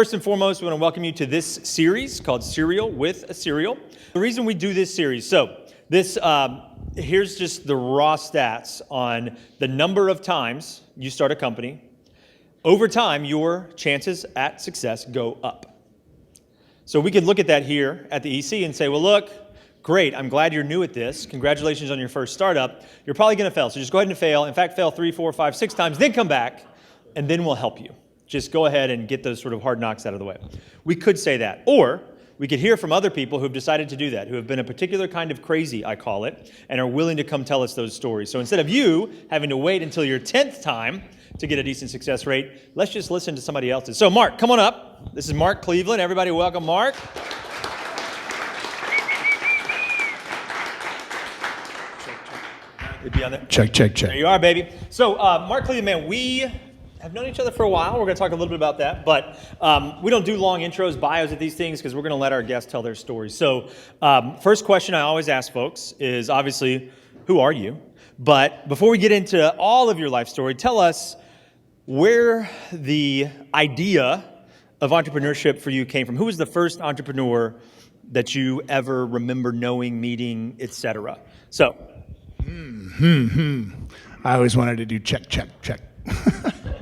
First and foremost, we want to welcome you to this series called Serial with a Serial. The reason we do this series, here's just the raw stats on the number of times you start a company. Over time, your chances at success go up. So we could look at that here at the EC and say, well, look, great, I'm glad you're new at this. Congratulations on your first startup. You're probably going to fail, so just go ahead and fail. In fact, fail 3, 4, 5, 6 times, then come back, and then we'll help you. Just go ahead and get those sort of hard knocks out of the way. We could say that. Or we could hear from other people who've decided to do that, who have been a particular kind of crazy, I call it, and are willing to come tell us those stories. So instead of you having to wait until your 10th time to get a decent success rate, let's just listen to somebody else's. So Mark, come on up. This is Mark Cleveland. Everybody welcome Mark. Check. There you are, baby. So Mark Cleveland, man, we have known each other for a while. We're going to talk a little bit about that, but we don't do long intros, bios at these things because we're going to let our guests tell their stories. So first question I always ask folks is obviously, who are you? But before we get into all of your life story, tell us where the idea of entrepreneurship for you came from. Who was the first entrepreneur that you ever remember knowing, meeting, etc.? So. I always wanted to do check.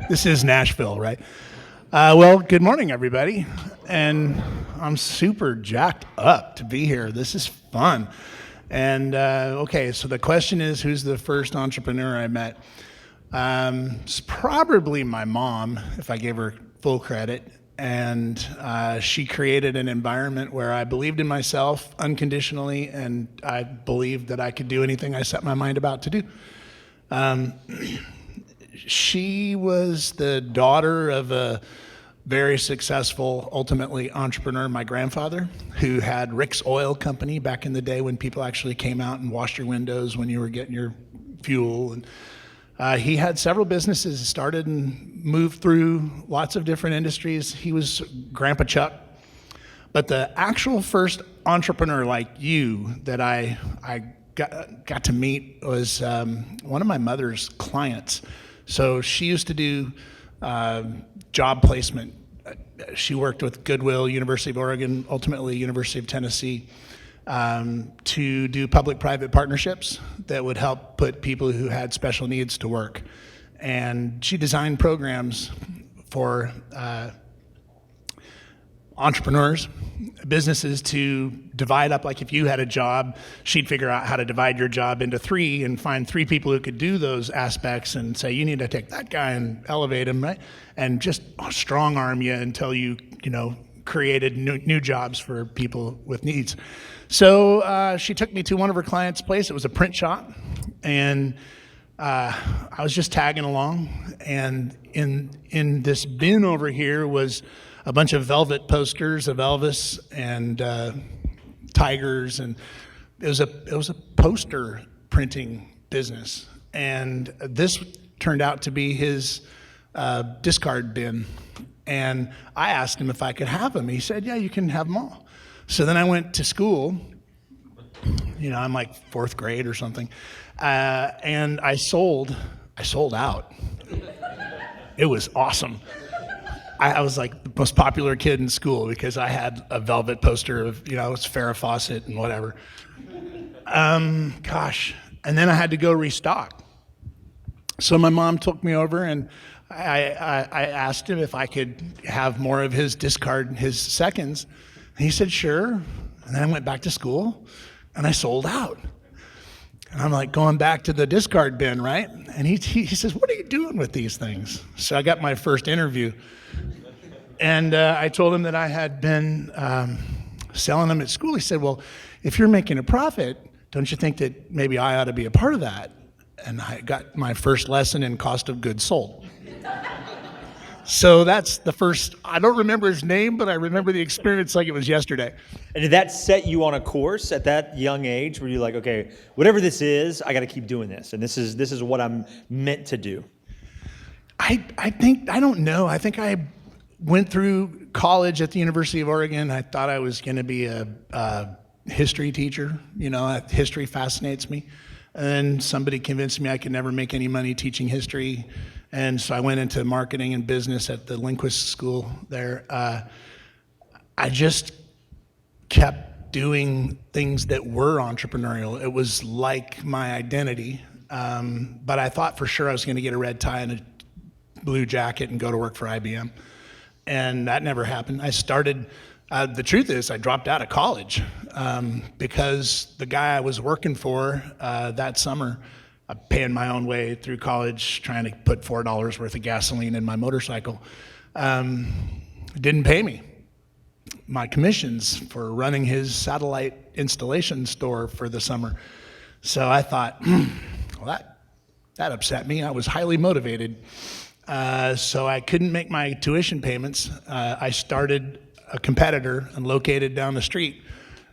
This is Nashville, right? Well, good morning, everybody. And I'm super jacked up to be here. This is fun. And okay, so the question is, who's the first entrepreneur I met? It's probably my mom, if I gave her full credit. And she created an environment where I believed in myself unconditionally, and I believed that I could do anything I set my mind about to do. She was the daughter of a very successful, ultimately, entrepreneur, my grandfather, who had Rick's Oil Company back in the day when people actually came out and washed your windows when you were getting your fuel. And he had several businesses, started and moved through lots of different industries. He was Grandpa Chuck. But the actual first entrepreneur like you that I got to meet was one of my mother's clients. So she used to do job placement. She worked with Goodwill, University of Oregon, ultimately University of Tennessee, to do public-private partnerships that would help put people who had special needs to work. And she designed programs for entrepreneurs, businesses to divide up. Like if you had a job, she'd figure out how to divide your job into 3 and find 3 people who could do those aspects and say, you need to take that guy and elevate him, right? And just strong arm you until you created new jobs for people with needs. So she took me to one of her clients' place. It was a print shop, and I was just tagging along. And in this bin over here was a bunch of velvet posters of Elvis and tigers, and it was a poster printing business. And this turned out to be his discard bin. And I asked him if I could have them. He said, yeah, you can have them all. So then I went to school. I'm like 4th grade or something. And I sold out. It was awesome. I was like the most popular kid in school because I had a velvet poster of, it was Farrah Fawcett and whatever. Gosh. And then I had to go restock. So my mom took me over, and I asked him if I could have more of his seconds. And he said, sure. And then I went back to school, and I sold out. And I'm like going back to the discard bin, right? And he says, what are you doing with these things? So I got my first interview. And I told him that I had been selling them at school. He said, well, if you're making a profit, don't you think that maybe I ought to be a part of that? And I got my first lesson in cost of goods sold. So that's the first. I don't remember his name, but I remember the experience like it was yesterday. And did that set you on a course at that young age where you're like, okay, whatever this is, I got to keep doing this, and this is what I'm meant to do? I don't know. I think I went through college at the University of Oregon. I thought I was going to be a history teacher. History fascinates me. And then somebody convinced me I could never make any money teaching history. And so I went into marketing and business at the Linguist School there. I just kept doing things that were entrepreneurial. It was like my identity. But I thought for sure I was going to get a red tie and a blue jacket and go to work for IBM. And that never happened. I started, the truth is I dropped out of college because the guy I was working for that summer, paying my own way through college, trying to put $4 worth of gasoline in my motorcycle, didn't pay me my commissions for running his satellite installation store for the summer. So I thought, well, that upset me. I was highly motivated. So I couldn't make my tuition payments. I started a competitor and located down the street,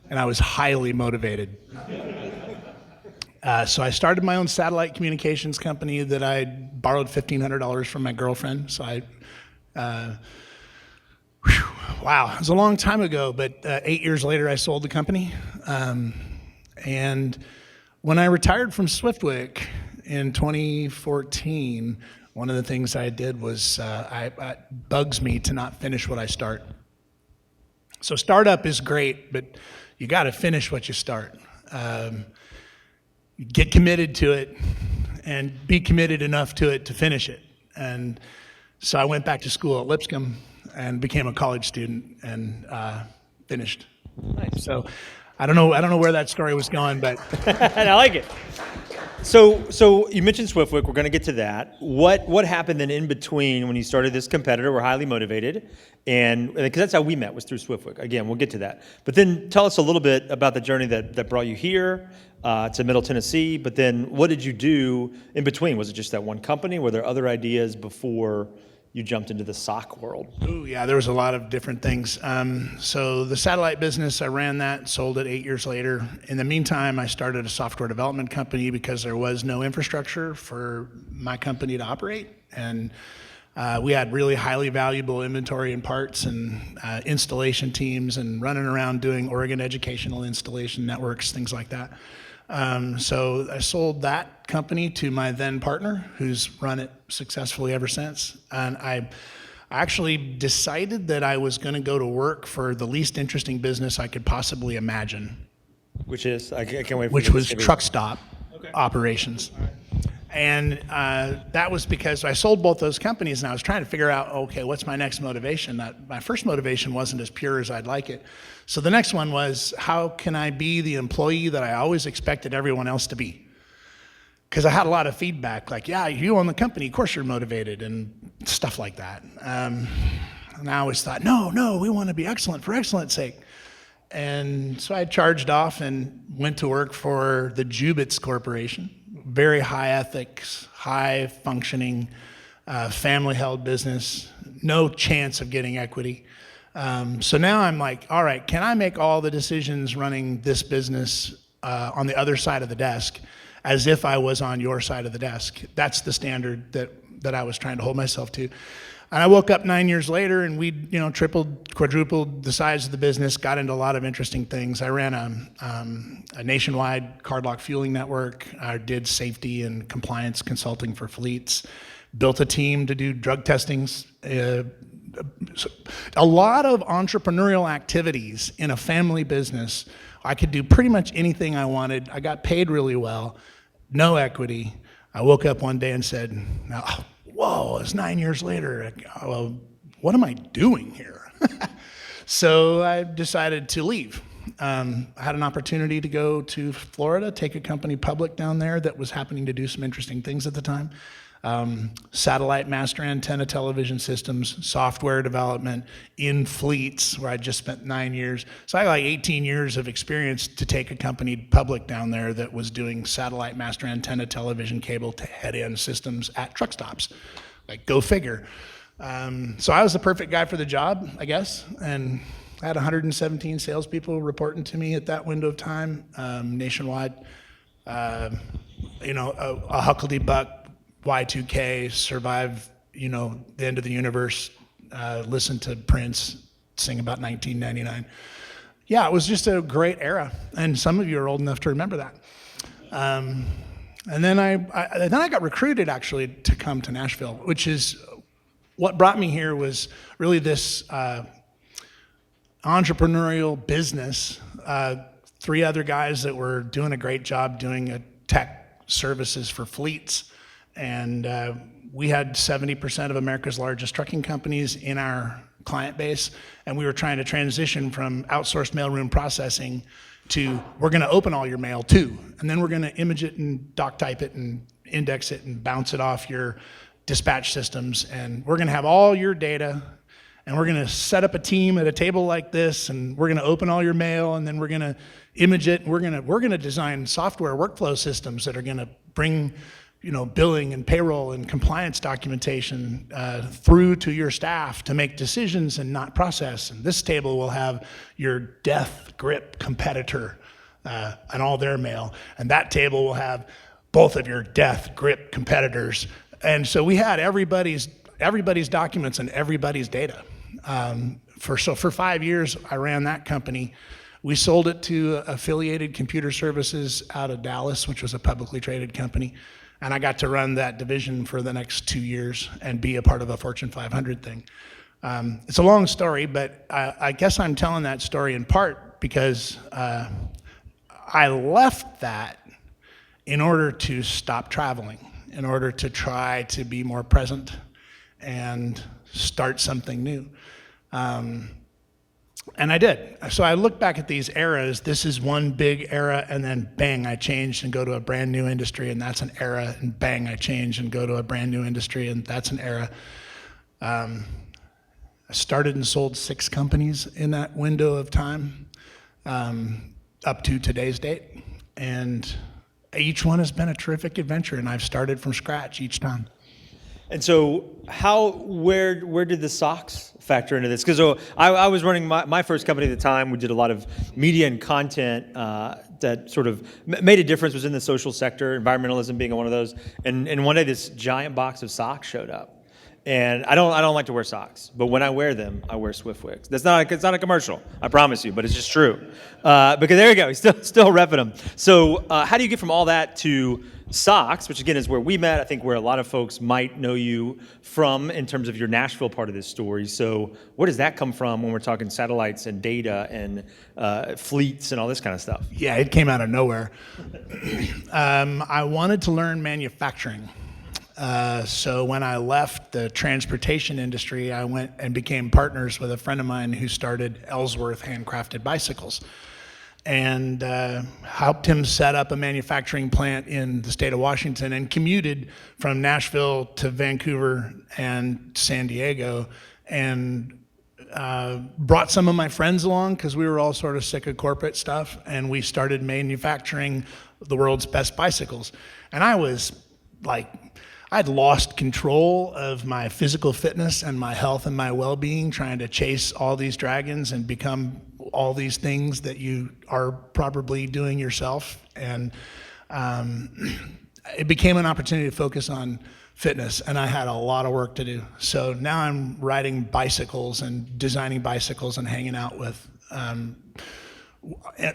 and I was highly motivated. So I started my own satellite communications company that I borrowed $1,500 from my girlfriend. So wow, it was a long time ago, but 8 years later I sold the company. And when I retired from Swiftwick in 2014, one of the things I did was it bugs me to not finish what I start. So startup is great, but you got to finish what you start. Get committed to it and be committed enough to it to finish it. And so I went back to school at Lipscomb and became a college student and finished. Nice. So I don't know where that story was going, but I like it. So you mentioned Swiftwick. We're going to get to that. What happened then in between when you started this competitor? We're highly motivated, and because that's how we met, was through Swiftwick. Again, we'll get to that. But then tell us a little bit about the journey that brought you here to Middle Tennessee. But then what did you do in between? Was it just that one company? Were there other ideas before you jumped into the SOC world? Oh yeah, there was a lot of different things. So the satellite business, I ran that, sold it 8 years later. In the meantime, I started a software development company because there was no infrastructure for my company to operate. And we had really highly valuable inventory and parts and installation teams and running around doing Oregon educational installation networks, things like that. So I sold that company to my then partner, who's run it successfully ever since. And I actually decided that I was going to go to work for the least interesting business I could possibly imagine. Which is, I can't wait for Which you to was say truck stop operations. And that was because I sold both those companies and I was trying to figure out, okay, what's my next motivation? My first motivation wasn't as pure as I'd like it. So the next one was, how can I be the employee that I always expected everyone else to be? Because I had a lot of feedback, like, yeah, you own the company, of course you're motivated, and stuff like that. And I always thought, no, we want to be excellent for excellence sake. And so I charged off and went to work for the Jubitz Corporation. Very high ethics, high functioning, family-held business, no chance of getting equity. So now I'm like, all right, can I make all the decisions running this business on the other side of the desk as if I was on your side of the desk? That's the standard that I was trying to hold myself to. And I woke up 9 years later and we, tripled, quadrupled the size of the business, got into a lot of interesting things. I ran a nationwide cardlock fueling network. I did safety and compliance consulting for fleets, built a team to do drug testings. A lot of entrepreneurial activities in a family business. I could do pretty much anything I wanted. I got paid really well, no equity. I woke up one day and said, whoa, it's 9 years later. Well, what am I doing here? So I decided to leave. I had an opportunity to go to Florida, take a company public down there that was happening to do some interesting things at the time. Satellite master antenna television systems, software development in fleets, where I just spent 9 years. So I had like 18 years of experience to take a company public down there that was doing satellite master antenna television cable to head-end systems at truck stops. Like, go figure. So I was the perfect guy for the job, I guess, and I had 117 salespeople reporting to me at that window of time, nationwide. A huckleberry Y2K, survive, the end of the universe, listen to Prince sing about 1999. Yeah, it was just a great era, and some of you are old enough to remember that. And then I got recruited actually to come to Nashville, which is what brought me here. Was really this entrepreneurial business. 3 other guys that were doing a great job doing a tech services for fleets, and we had 70% of America's largest trucking companies in our client base, and we were trying to transition from outsourced mailroom processing to, we're going to open all your mail too, and then we're going to image it and doc type it and index it and bounce it off your dispatch systems, and we're going to have all your data, and we're going to set up a team at a table like this, and we're going to open all your mail, and then we're going to image it, and we're going to design software workflow systems that are going to bring, billing and payroll and compliance documentation through to your staff to make decisions and not process. And this table will have your death grip competitor and all their mail, and that table will have both of your death grip competitors. And so we had everybody's documents and everybody's data. For 5 years, I ran that company. We sold it to Affiliated Computer Services out of Dallas, which was a publicly traded company. And I got to run that division for the next 2 years and be a part of a Fortune 500 thing. It's a long story, but I guess I'm telling that story in part because I left that in order to stop traveling, in order to try to be more present and start something new. And I did. So I look back at these eras. This is one big era, and then bang, I changed and go to a brand new industry, and that's an era, and bang, I change and go to a brand new industry, and that's an era. I started and sold 6 companies in that window of time, up to today's date, and each one has been a terrific adventure, and I've started from scratch each time. And so where did the socks factor into this? Because I was running my first company at the time. We did a lot of media and content that sort of made a difference, was in the social sector, environmentalism being one of those. And one day this giant box of socks showed up. And I don't like to wear socks, but when I wear them, I wear Swiftwick's. It's not a commercial, I promise you, but it's just true. Because there you go, he's still repping them. So how do you get from all that to socks, which again is where we met, I think where a lot of folks might know you from in terms of your Nashville part of this story. So where does that come from when we're talking satellites and data and fleets and all this kind of stuff? Yeah, it came out of nowhere. I wanted to learn manufacturing. So when I left the transportation industry, I went and became partners with a friend of mine who started Ellsworth Handcrafted Bicycles, and helped him set up a manufacturing plant in the state of Washington, and commuted from Nashville to Vancouver and San Diego, and brought some of my friends along because we were all sort of sick of corporate stuff, and we started manufacturing the world's best bicycles. And I was like, I'd lost control of my physical fitness and my health and my well-being, trying to chase all these dragons and become all these things that you are probably doing yourself. And it became an opportunity to focus on fitness, and I had a lot of work to do. So now I'm riding bicycles and designing bicycles and hanging out with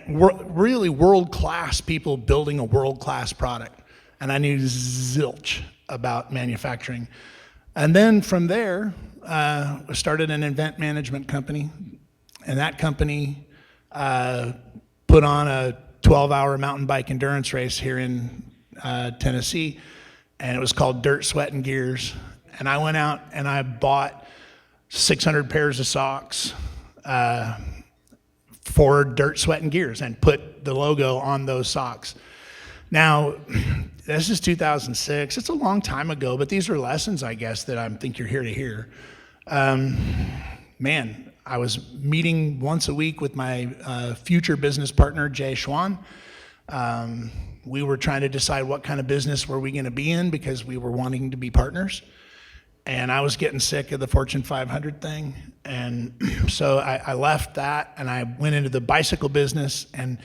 really world-class people building a world-class product. And I knew zilch about manufacturing. And then from there, I started an event management company, and that company put on a 12-hour mountain bike endurance race here in Tennessee, and it was called Dirt, Sweat, and Gears. And I went out and I bought 600 pairs of socks for Dirt, Sweat, and Gears and put the logo on those socks. Now, this is 2006. It's a long time ago, but these are lessons, I guess, that I think you're here to hear. Man, I was meeting once a week with my future business partner, Jay Schwan. We were trying to decide what kind of business were we going to be in because we were wanting to be partners. And I was getting sick of the Fortune 500 thing. And so I left that and I went into the bicycle business, and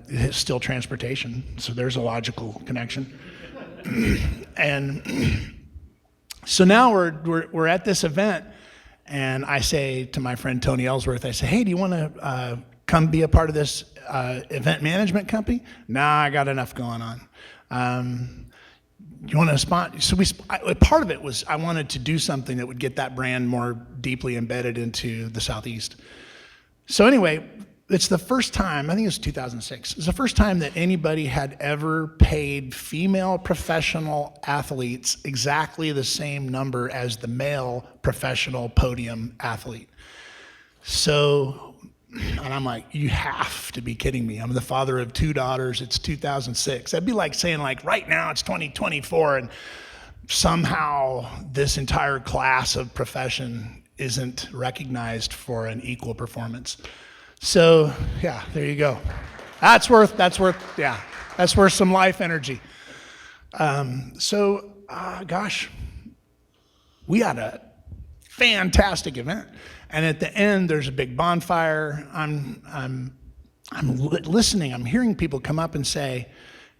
it's still transportation, so there's a logical connection. And so now we're at this event, and I say to my friend Tony Ellsworth, I say, hey, do you want to come be a part of this event management company? Nah, I got enough going on. You want to sponsor? So part of it was I wanted to do something that would get that brand more deeply embedded into the Southeast. So anyway, it's the first time, I think it was 2006, it's the first time that anybody had ever paid female professional athletes exactly the same number as the male professional podium athlete. So, and I'm like, you have to be kidding me. I'm the father of 2 daughters. It's 2006. That'd be like saying, like, right now it's 2024 and somehow this entire class of profession isn't recognized for an equal performance. So, yeah, there you go. That's worth some life energy. Gosh, we had a fantastic event. And at the end, there's a big bonfire. I'm listening. I'm hearing people come up and say,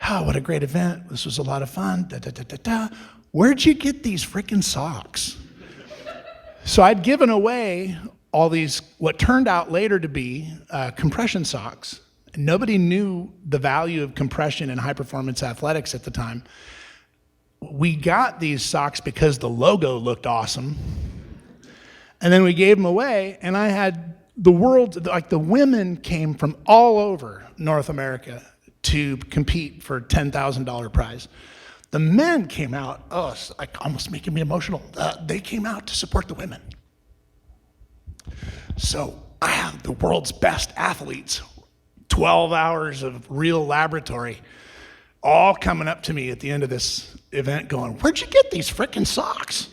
"Oh, what a great event! This was a lot of fun." Da, da, da, da, da. Where'd you get these freaking socks? So I'd given away all these, what turned out later to be compression socks. Nobody knew the value of compression in high-performance athletics at the time. We got these socks because the logo looked awesome. And then we gave them away, and I had the world, like the women came from all over North America to compete for a $10,000 prize. The men came out, it's like almost making me emotional. They came out to support the women. So I have the world's best athletes, 12 hours of real laboratory, all coming up to me at the end of this event going, "Where'd you get these freaking socks?"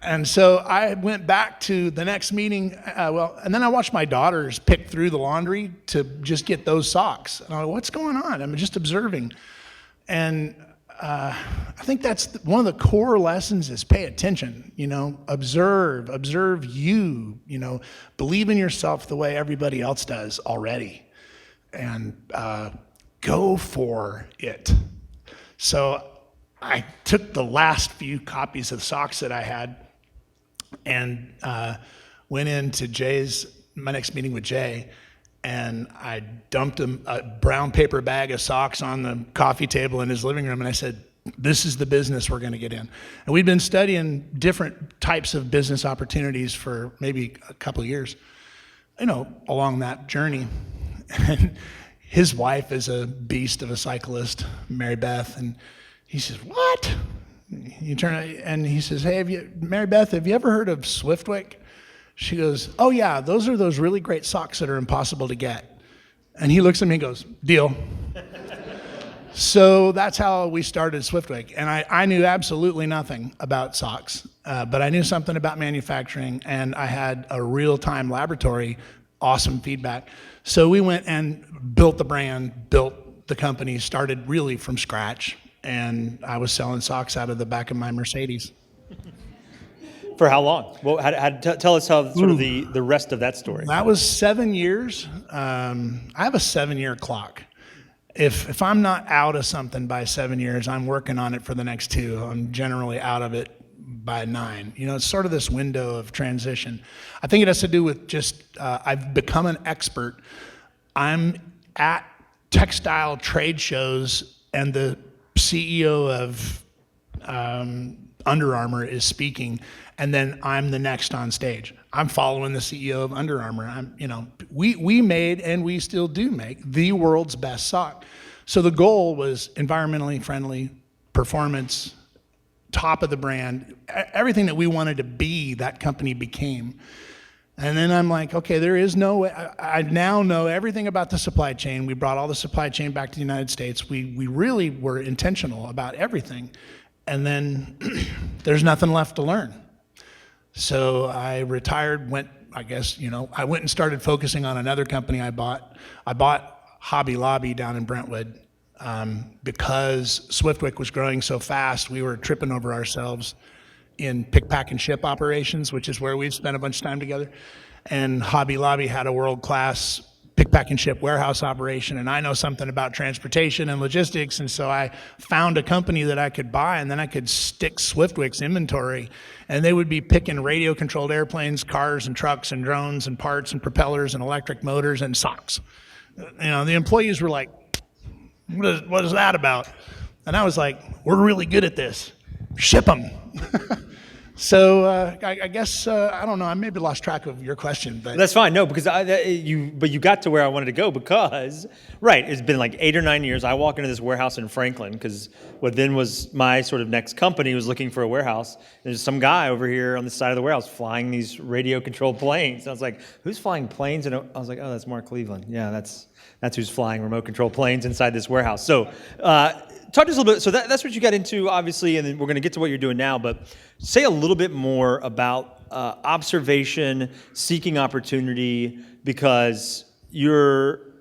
And so I went back to the next meeting, and then I watched my daughters pick through the laundry to just get those socks. And I'm like, what's going on? I'm just observing. And I think that's one of the core lessons is pay attention, observe you, believe in yourself the way everybody else does already, and go for it. So I took the last few copies of socks that I had and went into my next meeting with Jay, and I dumped him a brown paper bag of socks on the coffee table in his living room, and I said, "This is the business we're going to get in." And we'd been studying different types of business opportunities for maybe a couple of years, along that journey. And his wife is a beast of a cyclist, Mary Beth, and he says, "What?" You turn and he says, "Hey, Mary Beth, have you ever heard of Swiftwick?" She goes, "Oh yeah, those are those really great socks that are impossible to get." And he looks at me and goes, "Deal." So that's how we started Swiftwick. And I knew absolutely nothing about socks, but I knew something about manufacturing, and I had a real-time laboratory, awesome feedback. So we went and built the brand, built the company, started really from scratch. And I was selling socks out of the back of my Mercedes. For how long? Well, tell us how sort of the rest of that story. That was 7 years. I have a 7-year clock. If I'm not out of something by 7 years, I'm working on it for the next 2. I'm generally out of it by 9. It's sort of this window of transition. I think it has to do with just I've become an expert. I'm at textile trade shows, and the CEO of Under Armour is speaking, and then I'm the next on stage. I'm following the CEO of Under Armour. We made, and we still do make, the world's best sock. So the goal was environmentally friendly, performance, top of the brand, everything that we wanted to be, that company became. And then I'm like, okay, there is no way. I now know everything about the supply chain. We brought all the supply chain back to the United States. We really were intentional about everything. And then there's nothing left to learn. So I retired, I went and started focusing on another company I bought. I bought Hobby Lobby down in Brentwood because Swiftwick was growing so fast, we were tripping over ourselves in pick, pack, and ship operations, which is where we've spent a bunch of time together. And Hobby Lobby had a world-class pick, pack, and ship warehouse operation, and I know something about transportation and logistics, and so I found a company that I could buy, and then I could stick Swiftwick's inventory, and they would be picking radio-controlled airplanes, cars, and trucks, and drones, and parts, and propellers, and electric motors, and socks. The employees were like, what is that about? And I was like, we're really good at this. Ship them. So I guess, I don't know, I maybe lost track of your question. But that's fine. No, because you got to where I wanted to go because, right, it's been like 8 or 9 years. I walk into this warehouse in Franklin because what then was my sort of next company was looking for a warehouse. There's some guy over here on the side of the warehouse flying these radio-controlled planes. And I was like, who's flying planes? And I was like, oh, that's Mark Cleveland. Yeah, that's who's flying remote-controlled planes inside this warehouse. So talk to us a little bit. So that's what you got into, obviously, and then we're going to get to what you're doing now. But say a little bit more about observation, seeking opportunity, because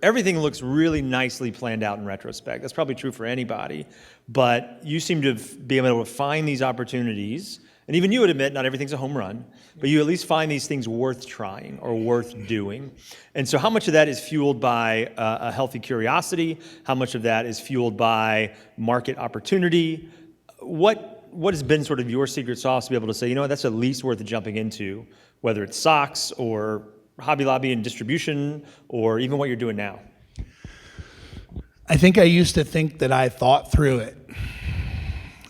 everything looks really nicely planned out in retrospect. That's probably true for anybody. But you seem to be able to find these opportunities. And even you would admit not everything's a home run, but you at least find these things worth trying or worth doing. And so how much of that is fueled by a healthy curiosity? How much of that is fueled by market opportunity? What has been sort of your secret sauce to be able to say, you know what, that's at least worth jumping into, whether it's socks or Hobby Lobby and distribution or even what you're doing now? I think I used to think that I thought through it.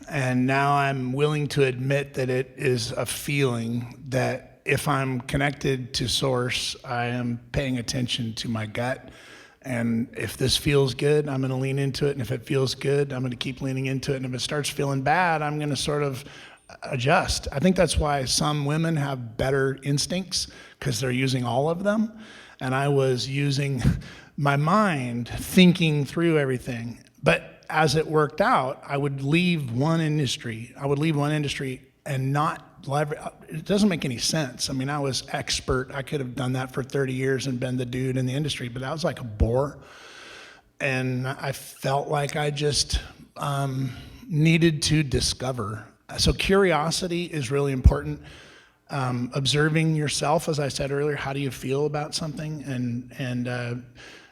And now I'm willing to admit that it is a feeling that if I'm connected to source, I am paying attention to my gut. And if this feels good, I'm going to lean into it. And if it feels good, I'm going to keep leaning into it. And if it starts feeling bad, I'm going to sort of adjust. I think that's why some women have better instincts, because they're using all of them. And I was using my mind, thinking through everything. But as it worked out, I would leave one industry and not leverage. It doesn't make any sense. I mean, I was expert. I could have done that for 30 years and been the dude in the industry, but that was like a bore. And I felt like I just needed to discover. So curiosity is really important. Observing yourself, as I said earlier, how do you feel about something? And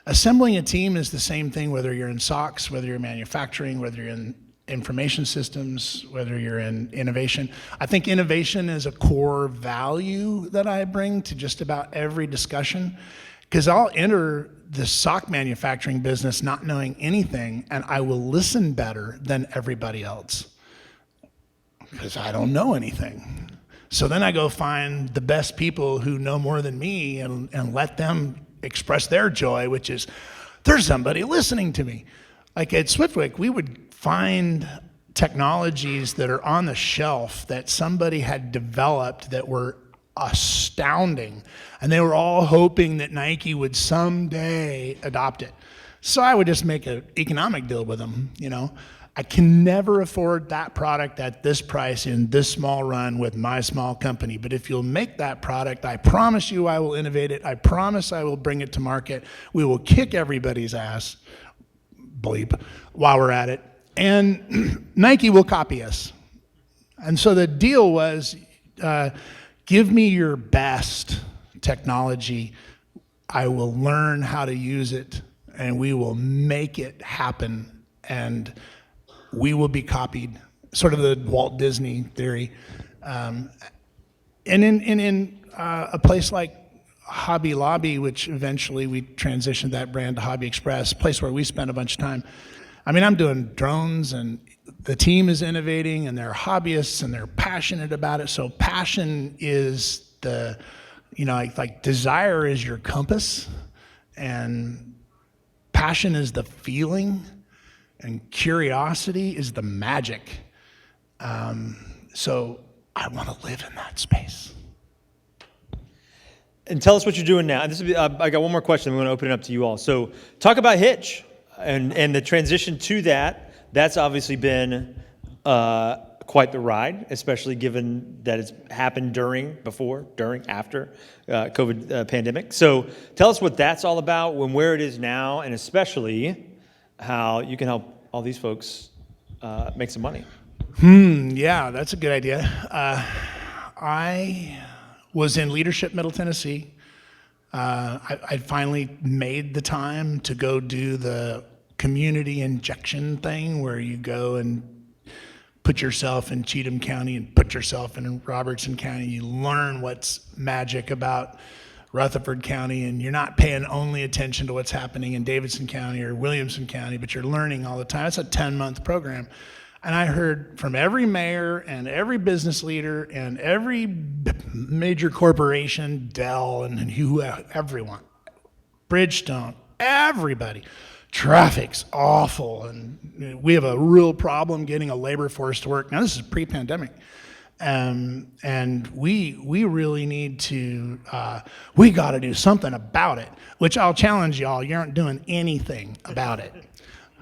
assembling a team is the same thing, whether you're in socks, whether you're manufacturing, whether you're in information systems, whether you're in innovation. I think innovation is a core value that I bring to just about every discussion, because I'll enter the sock manufacturing business not knowing anything, and I will listen better than everybody else because I don't know anything. So then I go find the best people who know more than me and let them express their joy, which is there's somebody listening to me. Like at Swiftwick, we would find technologies that are on the shelf that somebody had developed that were astounding, and they were all hoping that Nike would someday adopt it. So I would just make an economic deal with them, I can never afford that product at this price in this small run with my small company. But if you'll make that product, I promise you I will innovate it. I promise I will bring it to market. We will kick everybody's ass, bleep, while we're at it. And Nike will copy us. And so the deal was, give me your best technology. I will learn how to use it, and we will make it happen. And we will be copied, sort of the Walt Disney theory. And in a place like Hobby Lobby, which eventually we transitioned that brand to Hobby Express, a place where we spent a bunch of time. I mean, I'm doing drones, and the team is innovating, and they're hobbyists, and they're passionate about it. So passion is like desire is your compass, and passion is the feeling, and curiosity is the magic. So I want to live in that space. And tell us what you're doing now. I got one more question. I'm going to open it up to you all. So talk about Hytch and the transition to that. That's obviously been quite the ride, especially given that it's happened during, after COVID pandemic. So tell us what that's all about, where it is now, and especially how you can help all these folks make some money. Yeah, that's a good idea. I was in leadership, Middle Tennessee. I finally made the time to go do the community injection thing where you go and put yourself in Cheatham County and put yourself in Robertson County. You learn what's magic about Rutherford County, and you're not paying only attention to what's happening in Davidson County or Williamson County, but you're learning all the time. It's a 10-month program. And I heard from every mayor and every business leader and every major corporation, Dell and everyone, Bridgestone, everybody. Traffic's awful, and we have a real problem getting a labor force to work. Now, this is pre-pandemic. And we really need to, we got to do something about it, which I'll challenge y'all, you aren't doing anything about it.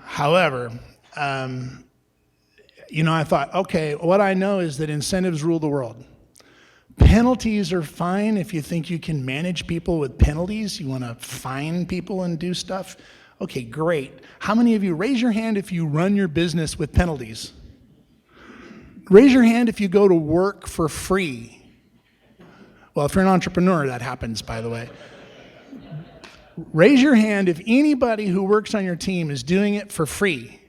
However, I thought, okay, what I know is that incentives rule the world. Penalties are fine if you think you can manage people with penalties. You want to fine people and do stuff. Okay, great. How many of you, raise your hand if you run your business with penalties? Raise your hand if you go to work for free. Well, if you're an entrepreneur, that happens, by the way. Raise your hand if anybody who works on your team is doing it for free.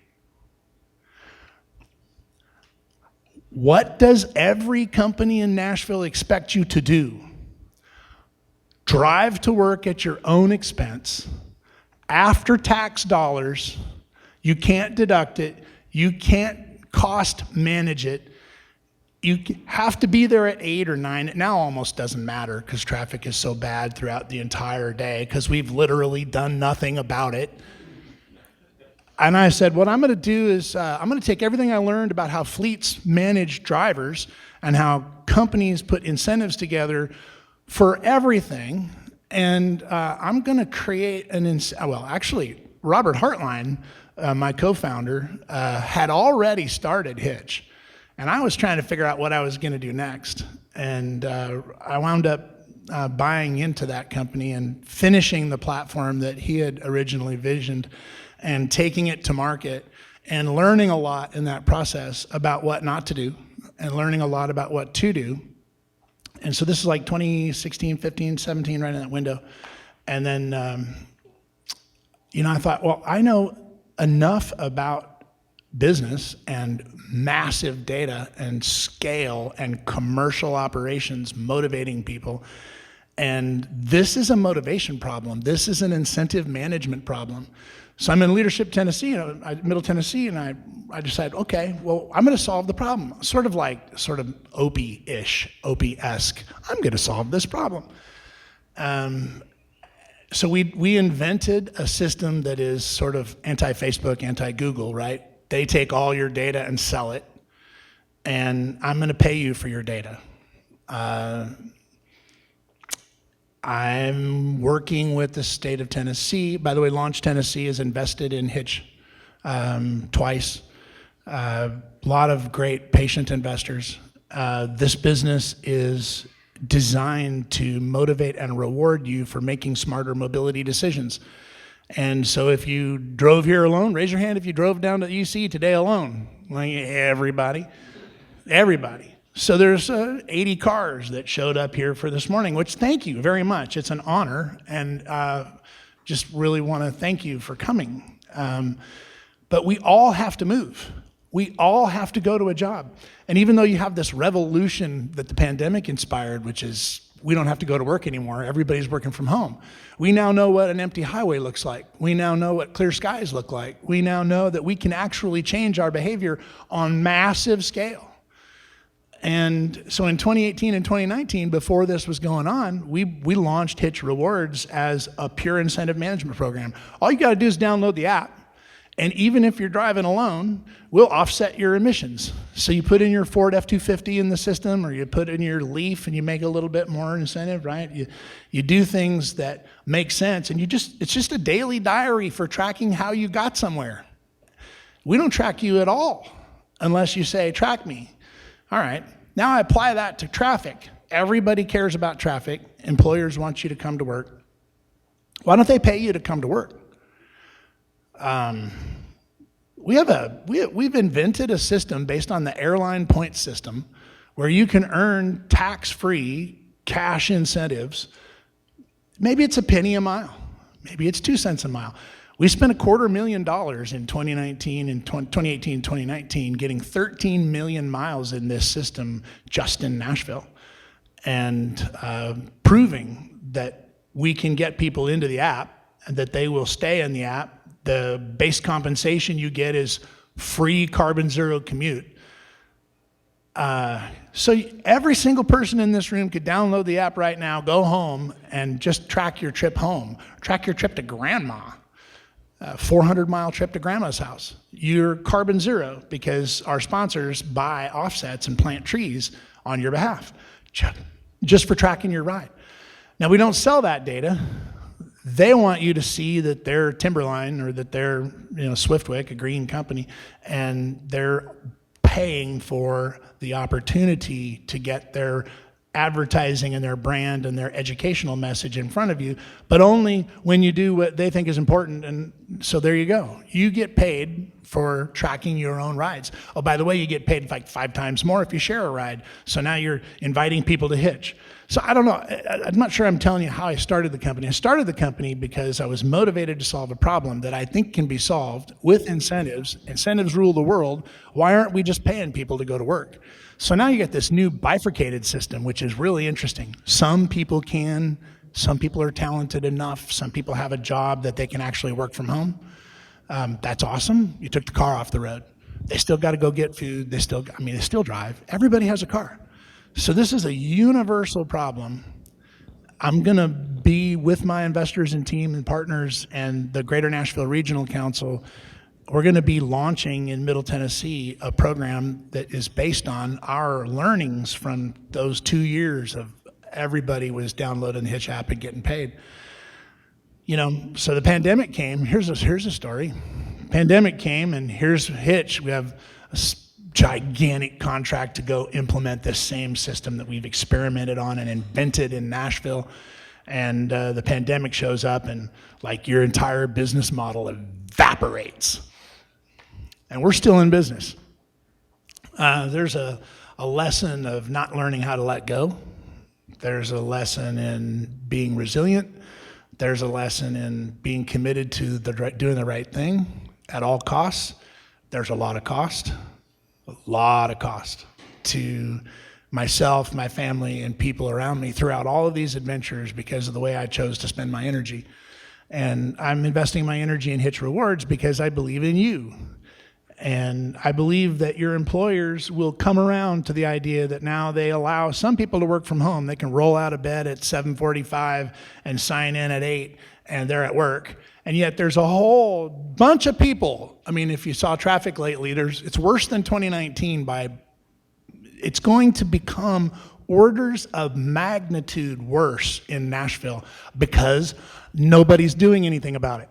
What does every company in Nashville expect you to do? Drive to work at your own expense, after tax dollars. You can't deduct it. You can't cost manage it. You have to be there at 8 or 9. It now almost doesn't matter because traffic is so bad throughout the entire day because we've literally done nothing about it. And I said, what I'm going to do is I'm going to take everything I learned about how fleets manage drivers and how companies put incentives together for everything, and I'm going to create actually, Robert Hartline, my co-founder, had already started Hytch. And I was trying to figure out what I was going to do next. And I wound up buying into that company and finishing the platform that he had originally visioned and taking it to market and learning a lot in that process about what not to do and learning a lot about what to do. And so this is like 2016, 15, 17, right in that window. And then, I thought, well, I know enough about business and massive data and scale and commercial operations motivating people. And this is a motivation problem. This is an incentive management problem. So I'm in Leadership, Tennessee, Middle Tennessee, and I decided, okay, well, I'm going to solve the problem. Sort of Opie-ish, Opie-esque. I'm going to solve this problem. So we invented a system that is sort of anti-Facebook, anti-Google, right? They take all your data and sell it, and I'm going to pay you for your data. I'm working with the state of Tennessee. By the way, Launch Tennessee has invested in Hytch twice. A lot of great patient investors. This business is designed to motivate and reward you for making smarter mobility decisions. And so if you drove here alone, raise your hand if you drove down to EC today alone. Like everybody. So there's 80 cars that showed up here for this morning, which thank you very much. It's an honor, and just really want to thank you for coming. But we all have to move. We all have to go to a job. And even though you have this revolution that the pandemic inspired, which is we don't have to go to work anymore, everybody's working from home. We now know what an empty highway looks like. We now know what clear skies look like. We now know that we can actually change our behavior on massive scale. And so in 2018 and 2019, before this was going on, we launched Hytch Rewards as a pure incentive management program. All you got to do is download the app. And even if you're driving alone, we'll offset your emissions. So you put in your Ford F-250 in the system, or you put in your Leaf and you make a little bit more incentive, right? You do things that make sense, and it's just a daily diary for tracking how you got somewhere. We don't track you at all unless you say, track me. All right, now I apply that to traffic. Everybody cares about traffic. Employers want you to come to work. Why don't they pay you to come to work? We've invented a system based on the airline point system where you can earn tax-free cash incentives Maybe it's a penny a mile. Maybe it's 2 cents a mile. We spent $250,000 in 2018 and 2019 getting 13 million miles in this system just in Nashville, and proving that we can get people into the app and that they will stay in the app. The base compensation you get is free carbon zero commute. So every single person in this room could download the app right now, go home, and just track your trip home. Track your trip to grandma. 400-mile trip to grandma's house. You're carbon zero because our sponsors buy offsets and plant trees on your behalf, just for tracking your ride. Now, we don't sell that data. They want you to see that they're Timberline or that they're Swiftwick, a green company, and they're paying for the opportunity to get their advertising and their brand and their educational message in front of you, but only when you do what they think is important. And so there you go. You get paid for tracking your own rides. Oh, by the way, you get paid like 5 times more if you share a ride. So now you're inviting people to Hytch. So I don't know. I'm not sure I'm telling you how I started the company. I started the company because I was motivated to solve a problem that I think can be solved with incentives. Incentives rule the world. Why aren't we just paying people to go to work? So now you get this new bifurcated system, which is really interesting. Some people can, some people are talented enough, some people have a job that they can actually work from home. That's awesome. You took the car off the road. They still got to go get food. They still drive. Everybody has a car. So this is a universal problem. I'm going to be with my investors and team and partners and the Greater Nashville Regional Council. We're going to be launching in Middle Tennessee a program that is based on our learnings from those 2 years of everybody was downloading the Hytch app and getting paid. So the pandemic came. Here's a story. Pandemic came, and here's Hytch. We have a gigantic contract to go implement this same system that we've experimented on and invented in Nashville. And the pandemic shows up, and like your entire business model evaporates. And we're still in business. There's a lesson of not learning how to let go. There's a lesson in being resilient. There's a lesson in being committed to doing the right thing at all costs. There's a lot of cost to myself, my family, and people around me throughout all of these adventures because of the way I chose to spend my energy. And I'm investing my energy in Hytch Rewards because I believe in you. And I believe that your employers will come around to the idea that now they allow some people to work from home. They can roll out of bed at 7:45 and sign in at 8, and they're at work. And yet there's a whole bunch of people. I mean, if you saw traffic lately, it's worse than 2019 it's going to become orders of magnitude worse in Nashville because nobody's doing anything about it.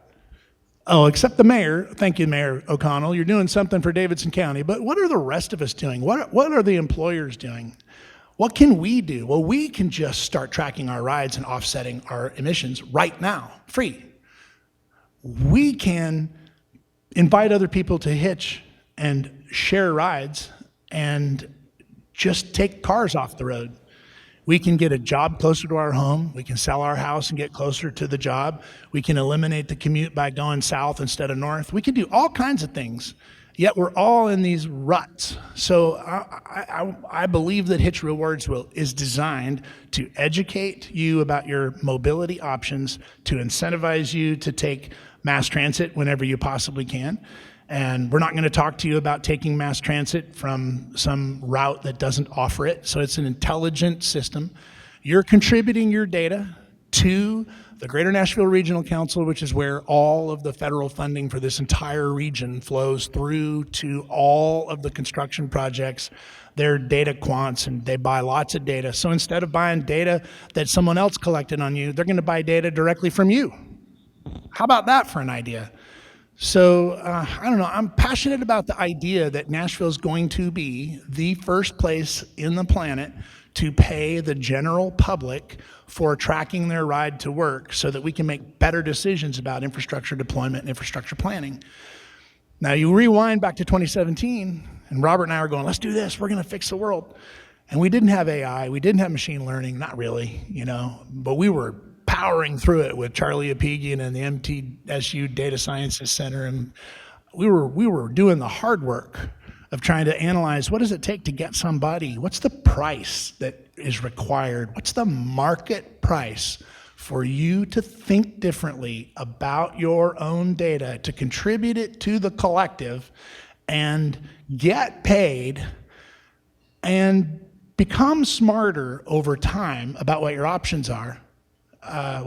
Oh, except the mayor. Thank you, Mayor O'Connell. You're doing something for Davidson County. But what are the rest of us doing? What are the employers doing? What can we do? Well, we can just start tracking our rides and offsetting our emissions right now, free. We can invite other people to Hytch and share rides and just take cars off the road. We can get a job closer to our home. We can sell our house and get closer to the job. We can eliminate the commute by going south instead of north. We can do all kinds of things, yet we're all in these ruts. So I believe that Hytch Rewards is designed to educate you about your mobility options, to incentivize you to take mass transit whenever you possibly can. And we're not going to talk to you about taking mass transit from some route that doesn't offer it. So it's an intelligent system. You're contributing your data to the Greater Nashville Regional Council, which is where all of the federal funding for this entire region flows through to all of the construction projects. They're data quants, and they buy lots of data. So instead of buying data that someone else collected on you, they're going to buy data directly from you. How about that for an idea? So, I don't know, I'm passionate about the idea that Nashville is going to be the first place in the planet to pay the general public for tracking their ride to work so that we can make better decisions about infrastructure deployment and infrastructure planning. Now, you rewind back to 2017, and Robert and I were going, let's do this, we're going to fix the world. And we didn't have AI, we didn't have machine learning, not really, but we were powering through it with Charlie Apigian and the MTSU Data Sciences Center, and we were doing the hard work of trying to analyze what does it take to get somebody, what's the price that is required, what's the market price for you to think differently about your own data, to contribute it to the collective and get paid and become smarter over time about what your options are.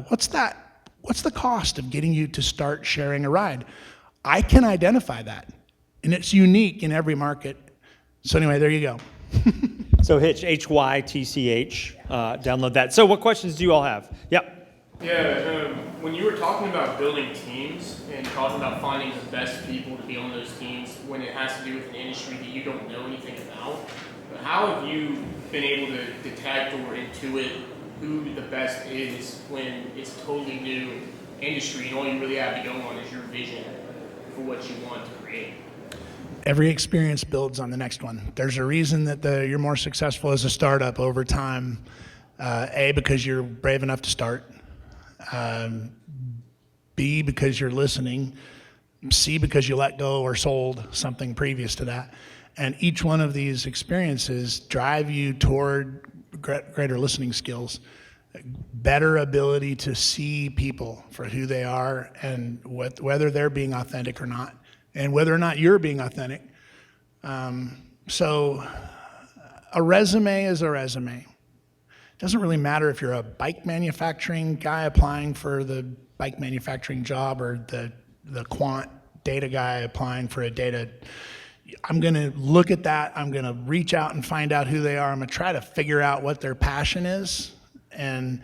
What's the cost of getting you to start sharing a ride? I can identify that, and it's unique in every market. So anyway, there you go. So Hytch, Hytch, download that. So what questions do you all have? Yep. Yeah, when you were talking about building teams and talking about finding the best people to be on those teams when it has to do with an industry that you don't know anything about, how have you been able to detect or intuit who the best is when it's a totally new industry and all you really have to go on is your vision for what you want to create? Every experience builds on the next one. There's a reason that you're more successful as a startup over time. A, because you're brave enough to start. B, because you're listening. C, because you let go or sold something previous to that. And each one of these experiences drive you toward greater listening skills, better ability to see people for who they are and whether they're being authentic or not, and whether or not you're being authentic. So a resume is a resume. It doesn't really matter if you're a bike manufacturing guy applying for the bike manufacturing job or the quant data guy applying for a data. I'm going to look at that. I'm going to reach out and find out who they are. I'm going to try to figure out what their passion is and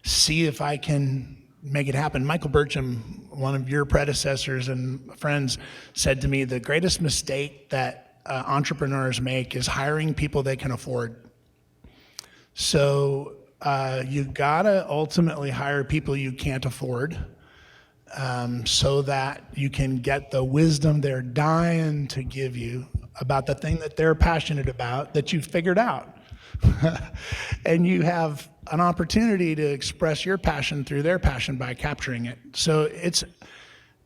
see if I can make it happen. Michael Burcham, one of your predecessors and friends, said to me, the greatest mistake that entrepreneurs make is hiring people they can afford. So you gotta ultimately hire people you can't afford so that you can get the wisdom they're dying to give you about the thing that they're passionate about that you've figured out. And you have an opportunity to express your passion through their passion by capturing it. So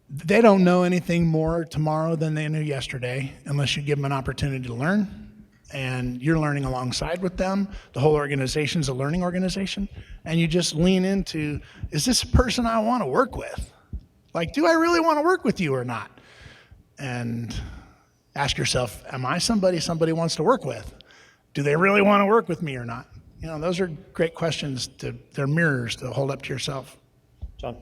they don't know anything more tomorrow than they knew yesterday unless you give them an opportunity to learn. And you're learning alongside with them. The whole organization's a learning organization. And you just lean into, is this a person I want to work with? Like, do I really want to work with you or not? And ask yourself, am I somebody wants to work with? Do they really want to work with me or not? You know, those are great questions. They're mirrors to hold up to yourself. John.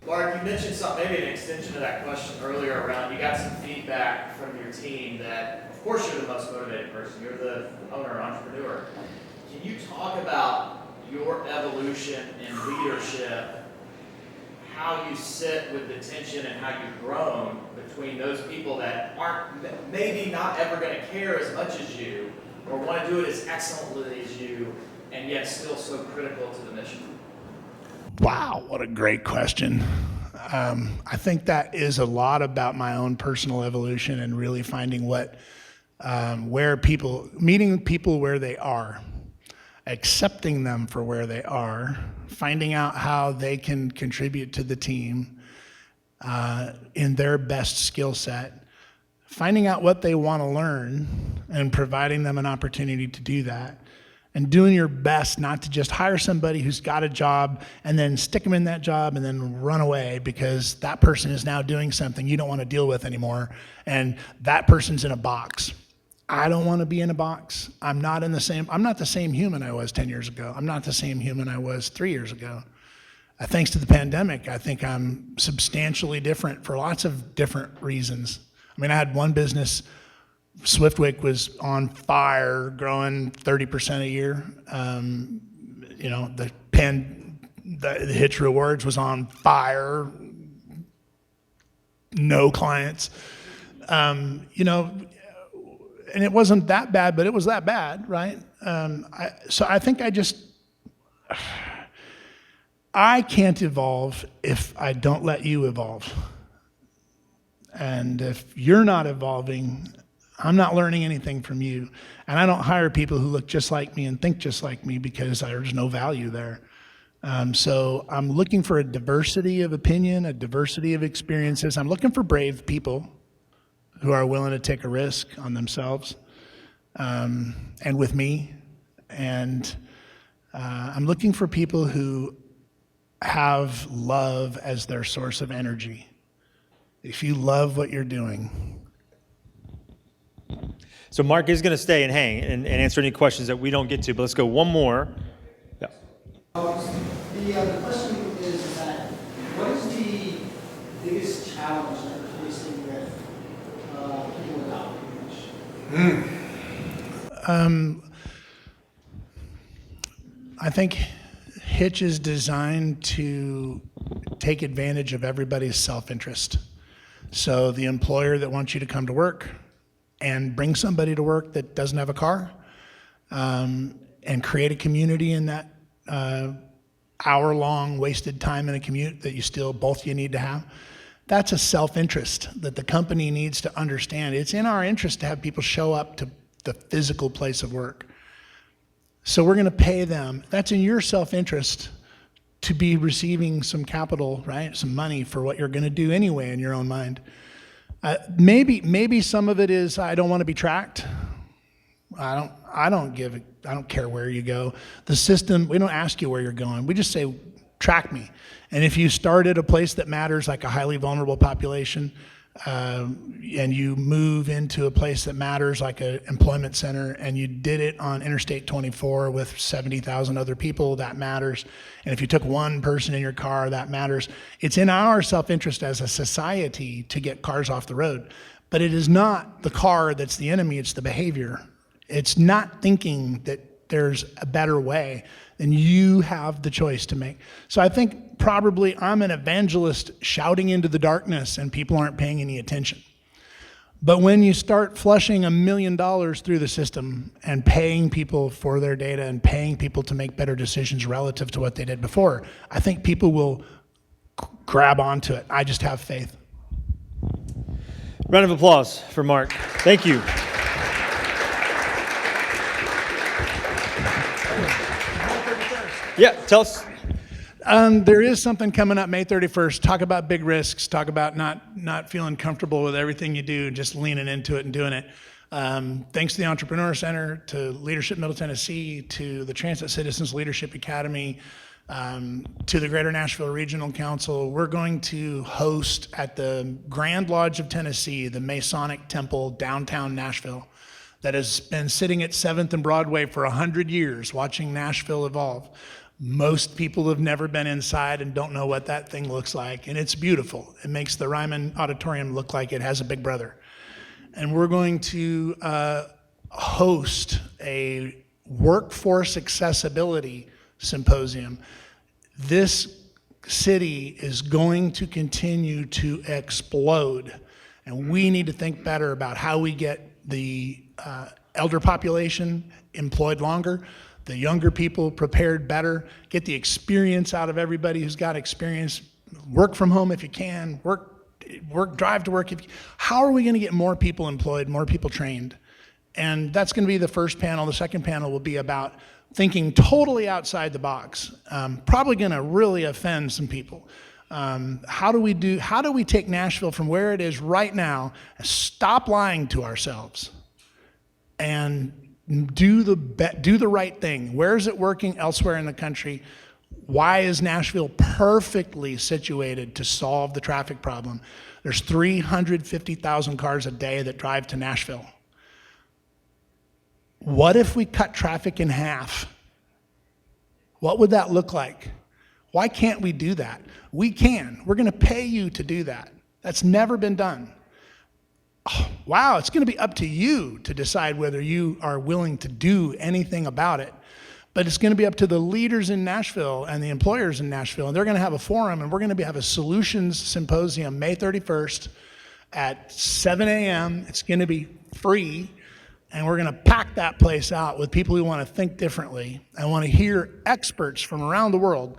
Mark, you mentioned something, maybe an extension of that question earlier around you got some feedback from your team that, of course, you're the most motivated person. You're the owner, entrepreneur. Can you talk about your evolution in leadership, how you sit with the tension and how you've grown between those people that aren't maybe not ever going to care as much as you or want to do it as excellently as you and yet still so critical to the mission? Wow, what a great question. I think that is a lot about my own personal evolution and really finding meeting people where they are, accepting them for where they are, finding out how they can contribute to the team in their best skill set, finding out what they want to learn and providing them an opportunity to do that. And doing your best not to just hire somebody who's got a job and then stick them in that job and then run away because that person is now doing something you don't want to deal with anymore and that person's in a box. I don't want to be in a box. I'm not the same human I was 10 years ago. I'm not the same human I was 3 years ago. Thanks to the pandemic, I think I'm substantially different for lots of different reasons. I mean, I had one business, Swiftwick was on fire, growing 30% a year. The Hytch Rewards was on fire, no clients. And it wasn't that bad, but it was that bad, right? So I think I can't evolve if I don't let you evolve. And if you're not evolving, I'm not learning anything from you. And I don't hire people who look just like me and think just like me because there's no value there. So I'm looking for a diversity of opinion, a diversity of experiences. I'm looking for brave people who are willing to take a risk on themselves and with me. And I'm looking for people who have love as their source of energy. If you love what you're doing. So Mark is going to stay and hang and answer any questions that we don't get to, but let's go one more. Yeah. The question is that what is the biggest challenge that you're facing with people without language? I think Hytch is designed to take advantage of everybody's self-interest. So the employer that wants you to come to work and bring somebody to work that doesn't have a car, and create a community in that hour-long wasted time in a commute that both you need to have. That's a self-interest that the company needs to understand. It's in our interest to have people show up to the physical place of work. So we're going to pay them. That's in your self-interest to be receiving some capital, right? Some money for what you're going to do anyway in your own mind. Maybe some of it is I don't want to be tracked. I don't care where you go. The system, we don't ask you where you're going. We just say, track me. And if you start at a place that matters, like a highly vulnerable population, and you move into a place that matters, like an employment center, and you did it on Interstate 24 with 70,000 other people, that matters. And if you took one person in your car, that matters. It's in our self-interest as a society to get cars off the road. But it is not the car that's the enemy, it's the behavior. It's not thinking that there's a better way, then you have the choice to make. So I think probably I'm an evangelist shouting into the darkness and people aren't paying any attention. But when you start flushing $1 million through the system and paying people for their data and paying people to make better decisions relative to what they did before, I think people will grab onto it. I just have faith. Round of applause for Mark. Thank you. Yeah, tell us. There is something coming up May 31st. Talk about big risks. Talk about not feeling comfortable with everything you do, just leaning into it and doing it. Thanks to the Entrepreneur Center, to Leadership Middle Tennessee, to the Transit Citizens Leadership Academy, to the Greater Nashville Regional Council. We're going to host at the Grand Lodge of Tennessee, the Masonic Temple, downtown Nashville, that has been sitting at 7th and Broadway for 100 years, watching Nashville evolve. Most people have never been inside and don't know what that thing looks like, and it's beautiful. It makes the Ryman Auditorium look like it has a big brother. And we're going to host a workforce accessibility symposium. This city is going to continue to explode, and we need to think better about how we get the elder population employed longer, the younger people prepared better, get the experience out of everybody who's got experience, work from home if you can, drive to work if you can. How are we going to get more people employed, more people trained? And that's going to be the first panel. The second panel will be about thinking totally outside the box. Probably going to really offend some people. How do we take Nashville from where it is right now, stop lying to ourselves, and do the right thing? Where is it working elsewhere in the country? Why is Nashville perfectly situated to solve the traffic problem? There's 350,000 cars a day that drive to Nashville. What if we cut traffic in half? What would that look like? Why can't we do that? We can. We're going to pay you to do that. That's never been done. Oh, wow, it's going to be up to you to decide whether you are willing to do anything about it. But it's going to be up to the leaders in Nashville and the employers in Nashville. And they're going to have a forum, and we're going to have a solutions symposium May 31st at 7 a.m. It's going to be free. And we're going to pack that place out with people who want to think differently and want to hear experts from around the world,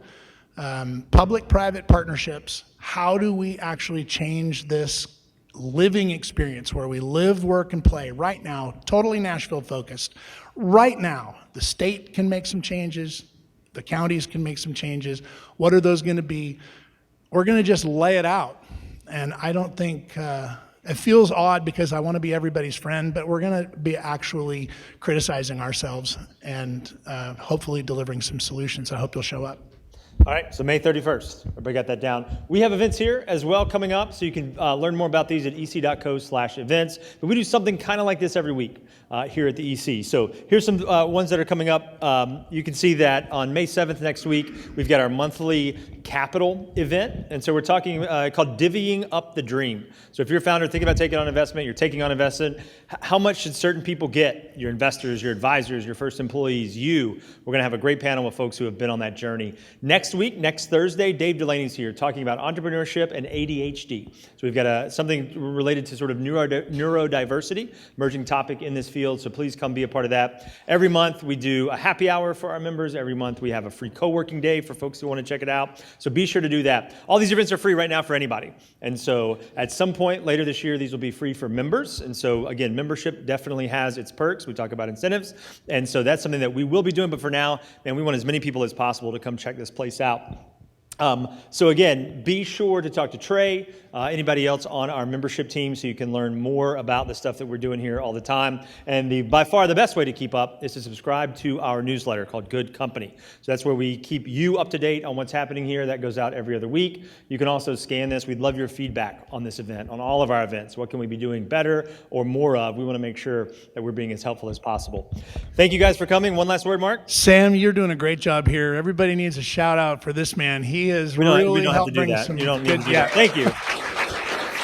public-private partnerships. How do we actually change this living experience where we live, work, and play right now, totally Nashville focused? Right now, the state can make some changes. The counties can make some changes. What are those going to be? We're going to just lay it out. And I don't think, it feels odd because I want to be everybody's friend, but we're going to be actually criticizing ourselves and hopefully delivering some solutions. I hope you'll show up. All right, so May 31st. Everybody got that down. We have events here as well coming up, so you can learn more about these at ec.co/events. But we do something kind of like this every week here at the EC. So here's some ones that are coming up. You can see that on May 7th next week, we've got our monthly capital event. And so we're talking called Divvying Up the Dream. So if you're a founder thinking about taking on investment, you're taking on investment, how much should certain people get? Your investors, your advisors, your first employees, you. We're going to have a great panel with folks who have been on that journey. Next week, next Thursday, Dave Delaney's here talking about entrepreneurship and ADHD. So we've got something related to sort of neurodiversity, emerging topic in this field. So please come be a part of that. Every month we do a happy hour for our members. Every month we have a free co-working day for folks who want to check it out. So be sure to do that. All these events are free right now for anybody. And so at some point later this year, these will be free for members. And so again, membership definitely has its perks. We talk about incentives. And so that's something that we will be doing. But for now, man, we want as many people as possible to come check this place out. So again, be sure to talk to Trey, anybody else on our membership team, so you can learn more about the stuff that we're doing here all the time. And by far the best way to keep up is to subscribe to our newsletter called Good Company. So that's where we keep you up to date on what's happening here. That goes out every other week. You can also scan this. We'd love your feedback on this event, on all of our events. What can we be doing better or more of? We want to make sure that we're being as helpful as possible. Thank you guys for coming. One last word, Mark. Sam, you're doing a great job here. Everybody needs a shout out for this man. He is really helped bring some You don't need good. to do that. Thank you.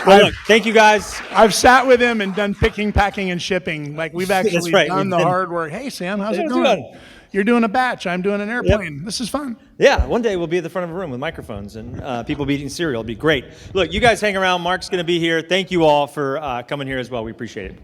Well, look, thank you guys. I've sat with him and done picking, packing, and shipping. Like we've actually right. done the hard work. Hey, Sam, how's it going? You're doing a batch. I'm doing an airplane. Yep. This is fun. Yeah, one day we'll be at the front of a room with microphones and people be eating cereal. It'll be great. Look, you guys hang around. Mark's going to be here. Thank you all for coming here as well. We appreciate it.